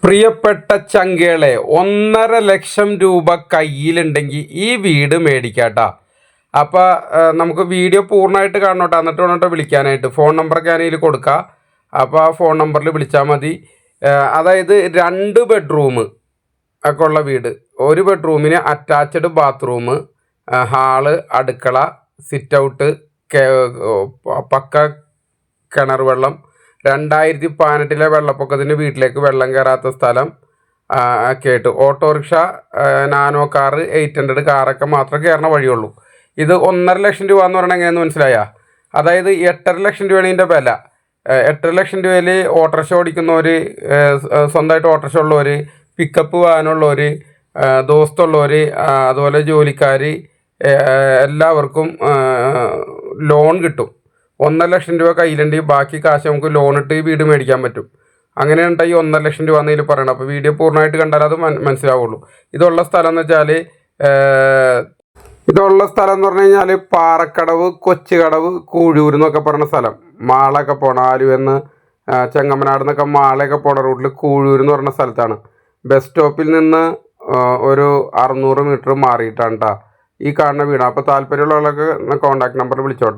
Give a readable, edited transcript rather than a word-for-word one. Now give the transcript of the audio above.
പ്രിയപ്പെട്ട ചങ്കേളെ 1,50,000 രൂപ കയ്യിലുണ്ടെങ്കിൽ ഈ വീട് മേടിക്കാട്ടാ. അപ്പോൾ നമുക്ക് വീഡിയോ പൂർണ്ണമായിട്ട് കാണണോട്ടോ, എന്നിട്ട് വേണോട്ടോ വിളിക്കാനായിട്ട്. ഫോൺ നമ്പറൊക്കെ ഞാൻ ഇതിൽ കൊടുക്കാം. അപ്പോൾ ആ ഫോൺ നമ്പറിൽ വിളിച്ചാൽ മതി. അതായത് 2 ബെഡ്റൂം ഒക്കെ ഉള്ള വീട്. ഒരു ബെഡ്റൂമിന് അറ്റാച്ച്ഡ് ബാത്റൂം, ഹാള്, അടുക്കള, സിറ്റ് ഔട്ട്, പക്ക കിണർ വെള്ളം, 2018 വെള്ളപ്പൊക്കത്തിന് വീട്ടിലേക്ക് വെള്ളം കയറാത്ത സ്ഥലം ഒക്കെ ആയിട്ട്, ഓട്ടോറിക്ഷ, നാനോ കാറ്, 800 കാറൊക്കെ മാത്രമേ കയറണ വഴിയുള്ളൂ. ഇത് 1,50,000 രൂപ എന്ന് പറയണത് എങ്ങനെയെന്ന് മനസ്സിലായാ? അതായത് 8,50,000 രൂപയാണ് ഇതിൻ്റെ വില. 8,50,000 രൂപയിൽ ഓട്ടോറിക്ഷ ഓടിക്കുന്നവർ, സ്വന്തമായിട്ട് ഓട്ടോറിക്ഷ ഉള്ളവർ, പിക്കപ്പ് വാഹനമുള്ളവർ, ദോസ്തുള്ളവർ, അതുപോലെ ജോലിക്കാർ, എല്ലാവർക്കും ലോൺ കിട്ടും. 1,50,000 രൂപ കയ്യിലുണ്ടെങ്കിൽ ബാക്കി കാശ് നമുക്ക് ലോൺ ഇട്ട് ഈ വീട് മേടിക്കാൻ പറ്റും. അങ്ങനെയുണ്ട് ഈ 1,50,000 രൂപ എന്നതിൽ പറയണം. അപ്പോൾ വീഡിയോ പൂർണ്ണമായിട്ട് കണ്ടാൽ അത് മനസ്സിലാവുള്ളൂ. ഇതുള്ള സ്ഥലം എന്ന് വെച്ചാൽ പറഞ്ഞു കഴിഞ്ഞാൽ പാറക്കടവ്, കൊച്ചുകടവ്, കൂഴൂർ എന്നൊക്കെ പറഞ്ഞ സ്ഥലം. മാളൊക്കെ പോകണം, ആലുവെന്ന് ചെങ്ങമ്മനാട് നിന്നൊക്കെ മാളയൊക്കെ പോണ റൂട്ടിൽ കൂഴൂർ എന്ന് പറഞ്ഞ സ്ഥലത്താണ്. ബസ് സ്റ്റോപ്പിൽ നിന്ന് ഒരു 600 മീറ്റർ മാറിയിട്ടാണ് കേട്ടോ ഈ കാണുന്ന വീട്. അപ്പോൾ താല്പര്യമുള്ളവർക്ക് കോൺടാക്ട് നമ്പർ വിളിച്ചോട്ടെ.